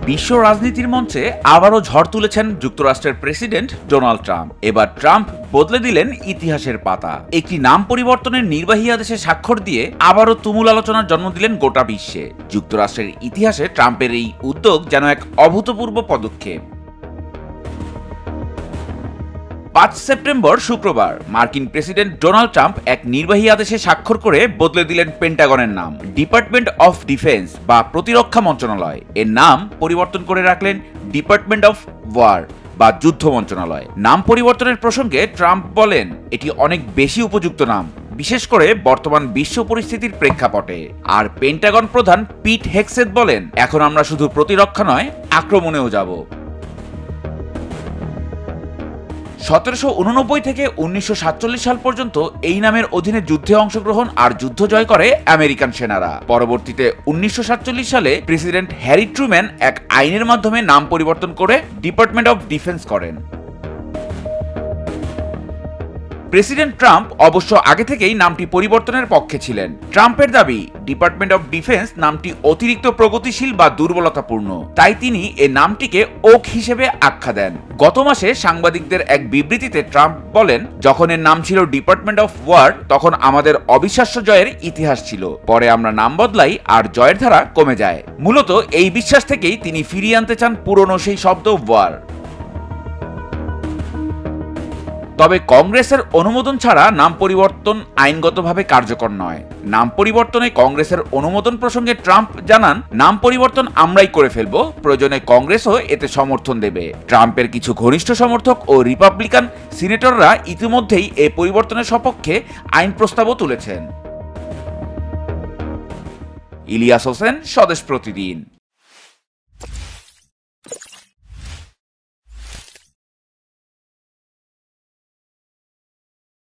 বিশ্ব রাজনীতির মঞ্চে আবারও ঝড় তুলেছেন যুক্তরাষ্ট্রের প্রেসিডেন্ট ডোনাল্ড ট্রাম্প। এবার ট্রাম্প বদলে দিলেন ইতিহাসের পাতা। একটি নাম পরিবর্তনের নির্বাহী আদেশে স্বাক্ষর দিয়ে আবারও তুমুল আলোচনার জন্ম দিলেন গোটা বিশ্বে। যুক্তরাষ্ট্রের ইতিহাসে ট্রাম্পের এই উদ্যোগ যেন এক অভূতপূর্ব পদক্ষেপ। ৫ সেপ্টেম্বর শুক্রবার মার্কিন প্রেসিডেন্ট ডোনাল্ড ট্রাম্প এক নির্বাহী আদেশে স্বাক্ষর করে বদলে দিলেন পেন্টাগনের নাম। ডিপার্টমেন্ট অফ ডিফেন্স বা প্রতিরক্ষা মন্ত্রণালয় এর নাম পরিবর্তন করে রাখলেন ডিপার্টমেন্ট অফ ওয়ার বা যুদ্ধ মন্ত্রণালয়। নাম পরিবর্তনের প্রসঙ্গে ট্রাম্প বলেন, এটি অনেক বেশি উপযুক্ত নাম, বিশেষ করে বর্তমান বিশ্ব পরিস্থিতির প্রেক্ষাপটে। আর পেন্টাগন প্রধান পিট হেগসেথ বলেন, এখন আমরা শুধু প্রতিরক্ষা নয়, আক্রমণেও যাব। ১৭৮৯ থেকে ১৯৪৭ সাল পর্যন্ত এই নামের অধীনে যুদ্ধে অংশগ্রহণ আর যুদ্ধ জয় করে আমেরিকান সেনারা। পরবর্তীতে ১৯৪৭ সালে প্রেসিডেন্ট হ্যারি ট্রুম্যান এক আইনের মাধ্যমে নাম পরিবর্তন করে ডিপার্টমেন্ট অফ ডিফেন্স করেন। প্রেসিডেন্ট ট্রাম্প অবশ্য আগে থেকেই নামটি পরিবর্তনের পক্ষে ছিলেন। ট্রাম্পের দাবি, ডিপার্টমেন্ট অফ ডিফেন্স নামটি অতিরিক্ত প্রগতিশীল বা দুর্বলতাপূর্ণ, তাই তিনি এ নামটিকে ওক হিসেবে আখ্যা দেন। গত মাসে সাংবাদিকদের এক বিবৃতিতে ট্রাম্প বলেন, যখন এর নাম ছিল ডিপার্টমেন্ট অফ ওয়ার, তখন আমাদের অবিশ্বাস্য জয়ের ইতিহাস ছিল। পরে আমরা নাম বদলাই আর জয়ের ধারা কমে যায়। মূলত এই বিশ্বাস থেকেই তিনি ফিরিয়ে আনতে চান পুরনো সেই শব্দ ওয়ার। তবে কংগ্রেসের অনুমোদন ছাড়া নাম পরিবর্তন আইনগতভাবে কার্যকর নয়। নাম পরিবর্তনে কংগ্রেসের অনুমোদন প্রসঙ্গে ট্রাম্প জানান, নাম পরিবর্তন আমরাই করে ফেলব, প্রয়োজনে কংগ্রেসও এতে সমর্থন দেবে। ট্রাম্পের কিছু ঘনিষ্ঠ সমর্থক ও রিপাবলিকান সিনেটররা ইতিমধ্যেই এ পরিবর্তনের সপক্ষে আইন প্রস্তাবও তুলেছেন। ইলিয়াস হোসেন, স্বদেশ প্রতিদিন।